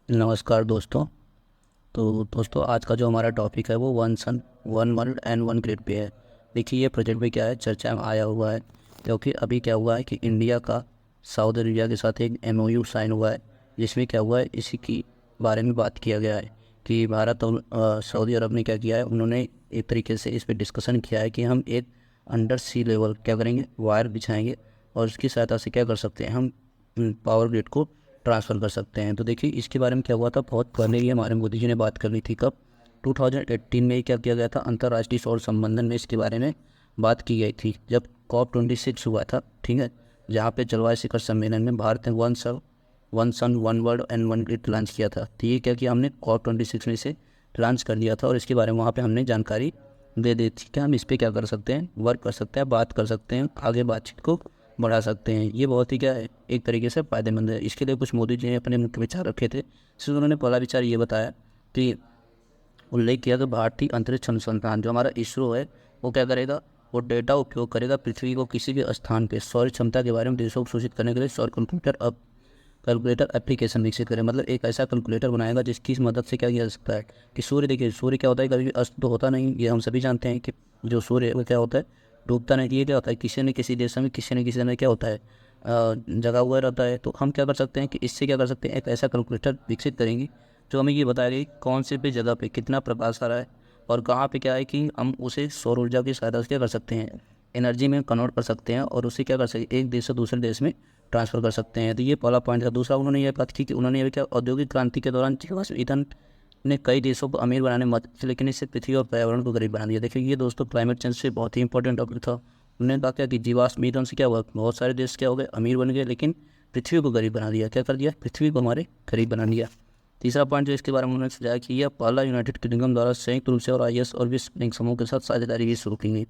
नमस्कार दोस्तों। तो दोस्तों आज का जो हमारा टॉपिक है वो one sun one world and one grid पे है। देखिए ये प्रोजेक्ट में क्या है, चर्चा में आया हुआ है क्योंकि अभी क्या हुआ है कि इंडिया का सऊदी अरेबिया के साथ एक एमओयू साइन हुआ है, जिसमें क्या हुआ है इसी की बारे में बात किया गया है कि भारत और सऊदी अरब ने क्या किया है, उन्होंने एक तरीके से इस पर डिस्कशन किया है कि हम एक अंडर सी लेवल क्या करेंगे, वायर बिछाएंगे और उसकी सहायता से क्या कर सकते हैं, हम पावर ग्रिड को ट्रांसफ़र कर सकते हैं। तो देखिए इसके बारे में क्या हुआ था, बहुत पहले ही हमारे मोदी जी ने बात कर ली थी। कब? 2018 में ही क्या किया गया था, अंतर्राष्ट्रीय सौर संबंधन में इसके बारे में बात की गई थी, जब COP26 हुआ था, ठीक है, जहाँ पे जलवायु शिखर सम्मेलन में भारत ने one sun one world and one grid launch किया था। तो ये क्या किया हमने, COP26 में से लॉन्च कर दिया था और इसके बारे में वहाँ पे हमने जानकारी दे दी थी कि हम इस पर क्या कर सकते हैं, वर्क कर सकते हैं, बात कर सकते हैं, आगे बातचीत को बढ़ा सकते हैं। ये बहुत ही क्या है, एक तरीके से फ़ायदेमंद है। इसके लिए कुछ मोदी जी ने अपने मुख्य विचार रखे थे। इसमें उन्होंने पहला विचार ये बताया कि उल्लेख किया कि भारतीय अंतरिक्ष अनुसंधान जो हमारा इसरो है, वो क्या करेगा, वो डेटा उपयोग करेगा पृथ्वी को किसी भी स्थान पे सौर क्षमता के बारे में देशों को सूचित करने के लिए सौर कैलकुलेटर एप्लीकेशन विकसित करें। मतलब एक ऐसा कैलकुलेटर बनाएगा जिसकी मदद से क्या किया जा सकता है कि सूर्य, देखिए सूर्य क्या होता है, कभी भी अस्त तो होता नहीं, ये हम सभी जानते हैं कि जो सूर्य है वो क्या होता है, डूबता नहीं। ये क्या होता है, किसी न किसी देश में किसी न किसी समय क्या होता है, जगा हुआ रहता है। तो हम क्या कर सकते हैं कि इससे क्या कर सकते हैं, एक ऐसा कैलकुलेटर विकसित करेंगे जो हमें ये बताएगा कि कौन से पे जगह पे कितना प्रकाश आ रहा है और कहाँ पे क्या है, कि हम उसे सौर ऊर्जा की सहायता से क्या कर सकते हैं, एनर्जी में कन्वर्ट कर सकते हैं और उसे क्या कर सकते हैं, एक देश से दूसरे देश में ट्रांसफ़र कर सकते हैं। तो ये पहला पॉइंट था। दूसरा उन्होंने ये बात की कि उन्होंने ये क्या, औद्योगिक क्रांति के दौरान जीवाश्म ईंधन ने कई देशों को अमीर बनाने में मदद की, लेकिन इससे पृथ्वी और पर्यावरण को गरीब बना दिया। देखिए ये दोस्तों क्लाइमेट चेंज से बहुत ही इंपॉर्टेंट टॉपिक था। उन्होंने कहा क्या कि जीवाश्म ईंधन से क्या हुआ, बहुत सारे देश क्या हो गए, अमीर बन गए, लेकिन पृथ्वी को गरीब बना दिया। क्या कर दिया, पृथ्वी को हमारे गरीब बना दिया। तीसरा पॉइंट जो इसके बारे में उन्होंने सुझाया कि यह पहला यूनाइटेड किंगडम द्वारा संयुक्त रूप से और IS और विश्व बैंक समूह के साथ साझेदारी भी शुरू की गई।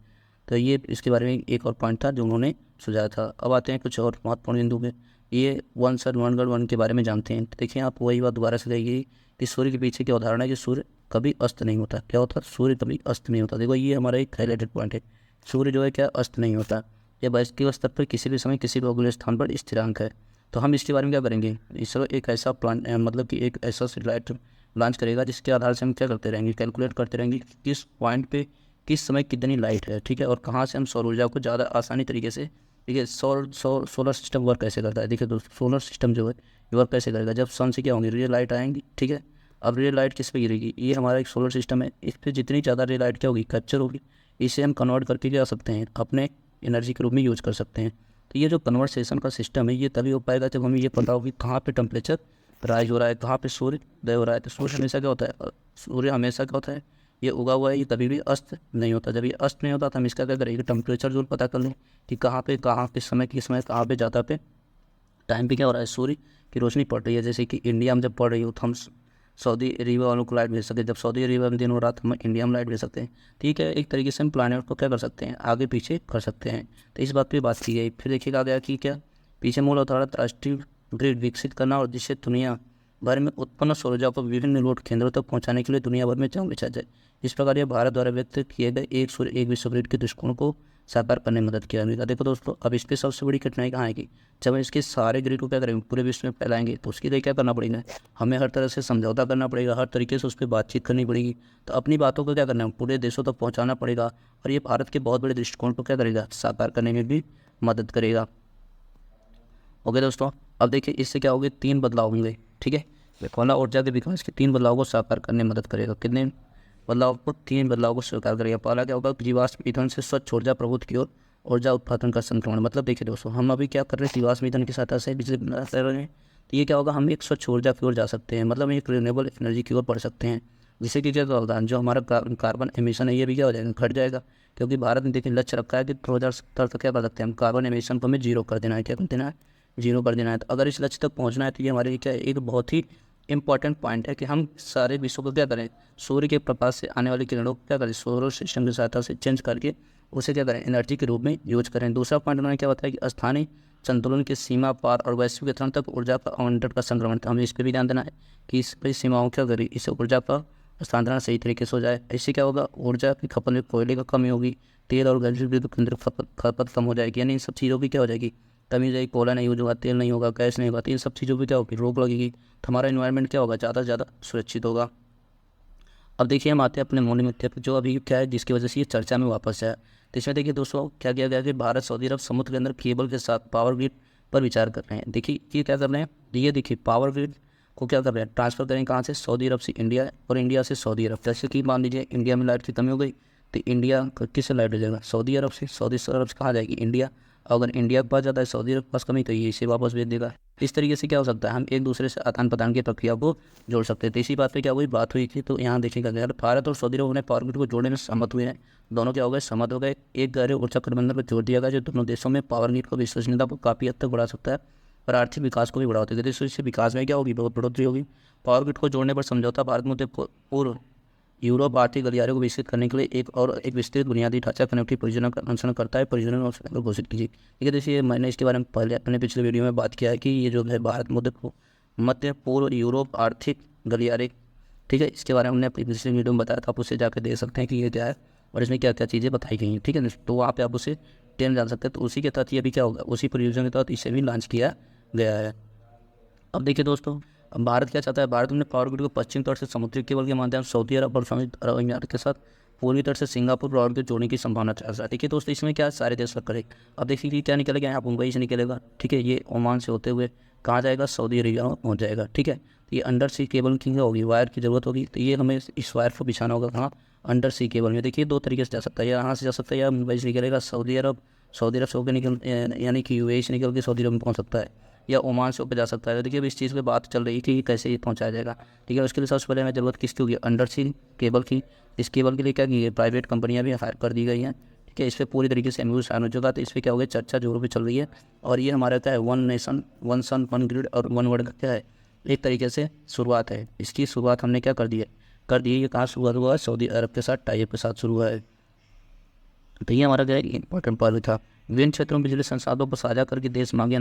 तो ये इसके बारे में एक और पॉइंट था जो उन्होंने सुझाया था। अब आते हैं कुछ और महत्वपूर्ण बिंदु पे। ये one sun one world one के बारे में जानते हैं। तो देखिए आप वही बात दोबारा से कहिए कि सूर्य के पीछे क्या उदाहरण है कि सूर्य कभी अस्त नहीं होता। क्या होता है, सूर्य कभी अस्त नहीं होता। देखो ये हमारा एक हाईलाइटेड पॉइंट है, सूर्य जो है क्या अस्त नहीं होता। यह वैश्विक स्तर पर किसी भी समय किसी भी खगोलीय स्थान पर स्थिरांक है। तो हम इसके बारे में क्या करेंगे, इसरो एक ऐसा प्लान मतलब कि एक ऐसा सैटेलाइट लॉन्च करेगा जिसके आधार से हम क्या करते रहेंगे, कैलकुलेट करते रहेंगे कि किस पॉइंट पे किस समय कितनी लाइट है, ठीक है, और कहाँ से हम सौर ऊर्जा को ज़्यादा आसानी तरीके से, ठीक है, सोलर सिस्टम वर्क कैसे करता है। देखिए दोस्तों सोलर सिस्टम जो है ये वर्क कैसे करेगा, जब सन से क्या होंगी, रे लाइट आएंगी, ठीक है। अब रे लाइट किस पे गिरेगी, ये हमारा एक सोलर सिस्टम है, इस पर जितनी ज़्यादा रे लाइट क्या होगी, कैप्चर होगी, इसे हम कन्वर्ट करके क्या सकते हैं, अपने एनर्जी के रूप में यूज कर सकते हैं। तो ये जो कन्वर्सेशन का सिस्टम है ये तभी हो पाएगा जब हमें ये पता होगी कहाँ पे टेम्परेचर राइज हो रहा है, कहाँ पे सूर्य उदय हो रहा है। तो सूर्य हमेशा क्या होता है, सूर्य हमेशा क्या होता है, ये उगा हुआ है, ये कभी भी अस्त नहीं होता। जब ये अस्त नहीं होता तो हम इसका क्या करेंगे, टेम्परेचर जोन पता कर लें कि कहाँ पे किस समय कहाँ पे ज़्यादा पे टाइम पे क्या हो रहा है, सूर्य की रोशनी पड़ रही है। जैसे कि इंडिया में जब पड़ रही हो तो हम सऊदी अरेबिया वालों को लाइट भेज सकते हैं, जब सऊदी अरेबिया में दिन हो रहा तो हम इंडिया में लाइट भेज सकते हैं। ठीक है, एक तरीके से हम प्लानट को क्या कर सकते हैं, आगे पीछे कर सकते हैं। तो इस बात पे बात की गई। फिर देखिएगा गया कि क्या पीछे मूल अवधारणा राष्ट्रीय ग्रिड विकसित करना और जिससे दुनिया भर में उत्पन्न सौर ऊर्जा को विभिन्न लोड केंद्रों तक पहुंचाने के लिए दुनिया भर में जंग बिछा जाए। इस प्रकार यह भारत द्वारा व्यक्त किए गए एक सूर्य एक विश्व ग्रिड के दृष्टिकोण को साकार करने में मदद किया। देखो दोस्तों अब इस पर सबसे बड़ी कठिनाई कहाँ आएगी, जब हम इसके सारे ग्रिड को क्या करेंगे, पूरे विश्व में फैलाएंगे, तो उसके लिए क्या करना पड़ेगा, हमें हर तरह से समझौता करना पड़ेगा, हर तरीके से उस पर बातचीत करनी पड़ेगी। तो अपनी बातों को क्या करना है, पूरे देशों तक पहुँचाना पड़ेगा और ये भारत के बहुत बड़े दृष्टिकोण को क्या करेगा, साकार करने में भी मदद करेगा। ओके दोस्तों, अब देखिए इससे क्या होंगे, तीन बदलाव होंगे, ठीक है। पहला ऊर्जा के विकास के तीन बदलाव को साकार करने में मदद करेगा। कितने बदलाव को, तीन बदलाव को स्वीकार करेगा। पहला क्या होगा, जीवाश्म ईंधन से स्वच्छ ऊर्जा प्रभुत्व की ओर ऊर्जा उत्पादन का संक्रमण। मतलब देखिए दोस्तों हम अभी क्या कर रहे हैं, जीवाश्म ईंधन की सहायता से बिजली बना रहे हैं। तो ये क्या होगा, हम एक स्वच्छ ऊर्जा की ओर जा सकते हैं, मतलब एक रिन्यूएबल एनर्जी की ओर बढ़ सकते हैं, जिससे कि क्या होगा, जो हमारा कार्बन एमिशन है ये भी क्या हो जाएगा, घट जाएगा। क्योंकि भारत ने देखिए लक्ष्य रखा है कि 2070 तक क्या कर सकते हैं हम, कार्बन एमिशन को हमें जीरो कर देना है। क्या कर देना है, जीरो कर देना है। तो अगर इस लक्ष्य तक पहुंचना है तो ये हमारे लिए क्या है, एक बहुत ही इंपॉर्टेंट पॉइंट है कि हम सारे विश्व को क्या करें, सूर्य के प्रकाश से आने वाली किरणों को क्या करें, सोलर सिस्टम की सहायता से चेंज करके उसे क्या करें, एनर्जी के रूप में यूज करें। दूसरा पॉइंट उन्होंने क्या बताया कि स्थानीय संतुलन की सीमा पार और वैश्विक स्तर तक ऊर्जा का आवंटन का संक्रमण था। हमें इस पर भी ध्यान देना है कि इस पर सीमाओं क्या करें, इससे ऊर्जा का स्थानांतरण सही तरीके से हो जाए। इससे क्या होगा, ऊर्जा की खपत में कोयले का कमी होगी, तेल और गैस की केंद्र खपत कम हो जाएगी, यानी इन सब चीज़ों की क्या हो जाएगी, तभी जाएगी, कोयला नहीं यूज होगा, तेल नहीं होगा, गैस नहीं होगा, तो इन सब चीज़ों पर क्या होगी, रोक लगेगी, तो हमारा इन्वायरमेंट क्या होगा, ज़्यादा से ज़्यादा सुरक्षित होगा। अब देखिए हम आते हैं अपने मौलिक मुद्दे पर, जो अभी क्या है जिसकी वजह से ये चर्चा में वापस आया। तो इसमें देखिए दोस्तों क्या किया गया कि भारत सऊदी अरब समुद्र के अंदर केबल के साथ पावर ग्रिड पर विचार कर रहे हैं। देखिए ये क्या कर रहे हैं, ये देखिए पावर ग्रिड को क्या कर रहे हैं, ट्रांसफर करें कहाँ से, सऊदी अरब से इंडिया और इंडिया से सऊदी अरब। जैसे कि मान लीजिए इंडिया में लाइट की कमी हो गई, तो इंडिया किससे लाइट हो जाएगा, सऊदी अरब से, सऊदी अरब से कहाँ जाएगी, इंडिया। अगर इंडिया के पास ज़्यादा है, सऊदी अरब के पास कमी, तो ये इसे वापस भेज देगा। इस तरीके से क्या हो सकता है, हम एक दूसरे से आदान प्रदान की प्रक्रिया को जोड़ सकते हैं। तो इसी बात पे क्या हुई, बात हुई थी। तो यहाँ देखिएगा यार, भारत और सऊदी अरब ने पावर ग्रिड को जोड़ने में सहमत हुए हैं। दोनों क्या हो गए, सहमत हो गए। एक गहरे ऊर्जा प्रबंधन पर जोर दिया गया, जो दोनों देशों में पावर ग्रिड को विश्वसनीयता को काफ़ी हद तक बढ़ा सकता है और आर्थिक विकास को भी बढ़ावा देगा। तो इससे विकास में क्या होगी, बहुत बढ़ोतरी होगी। पावर ग्रिड को जोड़ने पर समझौता भारत में पूर्व यूरोप आर्थिक गलियारे को विकसित करने के लिए एक विस्तृत बुनियादी ढांचा कनेक्टिव परियोजना का अनुसरण करता है। परियोजना को घोषित कीजिए। ठीक है, देखिए मैंने इसके बारे में पहले अपने पिछले वीडियो में बात किया है कि ये जो है भारत मध्य पूर्व यूरोप आर्थिक गलियारे, ठीक है, इसके बारे में हमने अपनी पिछले वीडियो में बताया था। आप उससे जाकर देख सकते हैं कि ये क्या है और इसमें क्या क्या चीज़ें बताई गई हैं। ठीक है, तो वहाँ पे आप उसे टेन जान सकते हैं। तो उसी के तहत ये भी क्या होगा, उसी परियोजना के तहत इसे भी लॉन्च किया गया है। अब देखिए दोस्तों, अब भारत क्या चाहता है, भारत ने पावर ग्रिड को पश्चिम तट से समुद्री केबल के माध्यम से सऊदी अरब और संयुक्त अरब अमीरात के साथ पूर्वी तट से सिंगापुर पावर ग्रिड जोड़ने की संभावना चाहता है। देखिए दोस्तों, इसमें क्या सारे देश वर्क करें। अब देखिए कि क्या निकलेगा, यहाँ मुंबई से निकलेगा, ठीक है, ये ओमान से होते हुए कहाँ जाएगा, सऊदी अरेबिया में पहुँच जाएगा। ठीक है, तो ये अंडर सी केबल की होगी, वायर की ज़रूरत होगी। तो ये हमें इस वायर को बिछाना होगा कहाँ, अंडर सी केबल में। देखिए दो तरीके से जा सकता है, या यहाँ से जा सकता है या मुंबई से निकलेगा सऊदी अरब से होकर निकल, यानी कि यूएई से निकल के सऊदी अरब में पहुँच सकता है, या ओमान से होकर जा सकता है। तो देखिए अब इस चीज़ पे बात चल रही थी कि कैसे ये पहुंचाया जाएगा। ठीक है, उसके लिए सबसे पहले हमें ज़रूरत किसकी होगी, अंडर सी केबल की। इस केबल के लिए क्या की है, प्राइवेट कंपनियां भी हायर कर दी गई हैं। ठीक है, इस पर पूरी तरीके से एमओयू साइन हो चुका। तो इस पर क्या हो गया, चर्चा जोरों पर चल रही है। और ये हमारा क्या है, one nation one sun one grid और वन वर्ल्ड का क्या है, एक तरीके से शुरुआत है। इसकी शुरुआत हमने क्या कर दी है, ये कहाँ शुरुआत हुआ है, सऊदी अरब के साथ टाइप के साथ शुरू हुआ है। तो ये हमारा क्या है, इंपॉर्टेंट पहलू था। विभिन्न क्षेत्रों में बिजली संसाधनों को साझा करके देश मांगे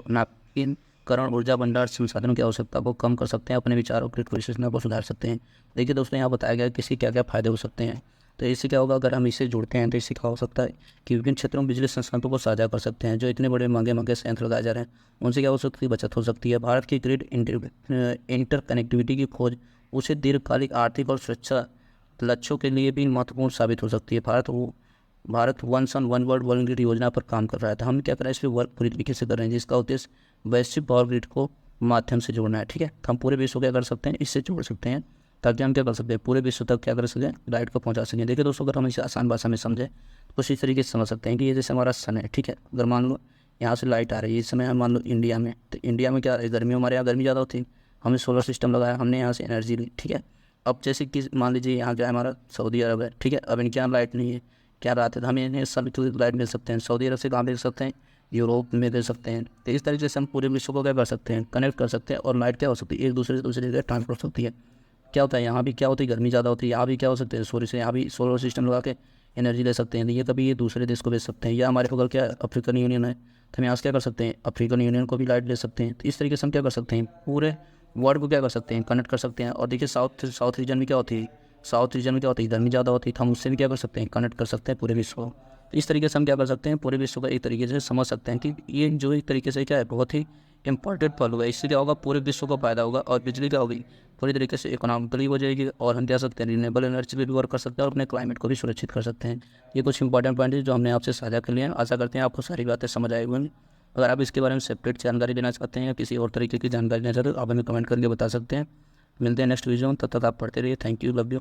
नापकीनकरण ऊर्जा भंडार संसाधनों की आवश्यकता को कम कर सकते हैं, अपने विचारों की विश्लेषण को सुधार सकते हैं। देखिए दोस्तों, यहाँ बताया गया किसी क्या क्या फ़ायदे हो सकते हैं। तो इससे क्या होगा, अगर हम इसे जोड़ते हैं तो इससे क्या हो सकता है कि विभिन्न क्षेत्रों में बिजली संसाधनों को साझा कर सकते हैं। जो इतने बड़े महंगे संयंत्र लगाए जा रहे हैं, उनसे क्या हो सकती है, बचत हो सकती है। भारत की ग्रिड इंटर कनेक्टिविटी की खोज उसे दीर्घकालिक आर्थिक और सुरक्षा लक्ष्यों के लिए भी महत्वपूर्ण साबित हो सकती है। Bharat one sun one world one grid योजना पर काम कर रहा है। तो हम क्या कर रहे हैं, इस पर वर्क पूरी तरीके से कर रहे हैं, जिसका उद्देश्य वैश्विक पावर ग्रिड को माध्यम से जोड़ना है। ठीक है, तो हम पूरे विश्व को क्या कर सकते हैं, इससे जोड़ सकते हैं, ताकि हम क्या कर सकते हैं, पूरे विश्व तक क्या कर सकें, लाइट को पहुंचा सकें। देखिए दोस्तों, अगर हम इसे आसान भाषा में समझें तो कुछ इस तरीके से समझ सकते हैं कि ये जैसे हमारा सन है। ठीक है, अगर मान लो यहाँ से लाइट आ रही है इस समय, हम मान लो इंडिया में, तो इंडिया में क्या है, गर्मी, हमारे यहाँ गर्मी ज़्यादा होती है, हमने सोलर सिस्टम लगाया, हमने यहाँ से एनर्जी ली। ठीक है, अब जैसे कि मान लीजिए यहाँ क्या है, हमारा सऊदी अरब है। ठीक है, अब इनके यहाँ लाइट नहीं है, क्या बात है, तो हमें इन्हें सब लाइट मिल सकते हैं। सऊदी अरब से कहाँ मिल सकते हैं, यूरोप में दे सकते हैं। तो इस तरीके से हम पूरे विश्व को क्या कर सकते हैं, कनेक्ट कर सकते हैं। और लाइट क्या हो सकती है, एक दूसरे से दूसरी जगह ट्रांसफर हो सकती है। क्या होता है, यहाँ भी क्या होती है, गर्मी ज़्यादा होती है, यहाँ भी क्या हो सकते हैं, सूर्य से यहाँ भी सोलर सिस्टम लगा के एनर्जी ले सकते हैं। ये कभी ये दूसरे देश को भेज सकते हैं, या हमारे बगल क्या अफ्रीकन यूनियन है, तो हम यहाँ से क्या कर सकते हैं, अफ्रीकन यूनियन को भी लाइट ले सकते हैं। तो इस तरीके से हम क्या कर सकते हैं, पूरे वर्ल्ड को क्या कर सकते हैं, कनेक्ट कर सकते हैं। और देखिए साउथ रीजन में क्या होती है, साउथ रीजन में क्या होती है, गर्मी ज़्यादा होती है, तो हम उससे भी क्या कर सकते हैं, कनेक्ट कर सकते हैं पूरे विश्व को। तो इस तरीके से हम क्या कर सकते हैं, पूरे विश्व का एक तरीके से समझ सकते हैं कि ये जो एक तरीके से क्या है, बहुत ही इंपॉर्टेंट पहलू है। इससे क्या होगा, पूरे विश्व को फायदा होगा। और बिजली क्या होगी, पूरी तरीके से इकोनॉमिकली हो जाएगी। और हम क्या सकते हैं, रिन्यूएबल एनर्जी भी वर्क कर सकते हैं और अपने क्लाइमेट को भी सुरक्षित कर सकते हैं। ये कुछ इंपॉर्टेंट पॉइंट है जो हमने आपसे साझा कर लिए हैं। आशा करते हैं आपको सारी बातें समझ आई होंगी। अगर आप इसके बारे में सेपरेट जानकारी लेना चाहते हैं या किसी और तरीके की जानकारी लेना चाहते हैं तो आप हमें कमेंट करके बता सकते हैं। मिलते हैं नेक्स्ट वीडियो में, तब तक आप पढ़ते रहिए। Thank you, love you.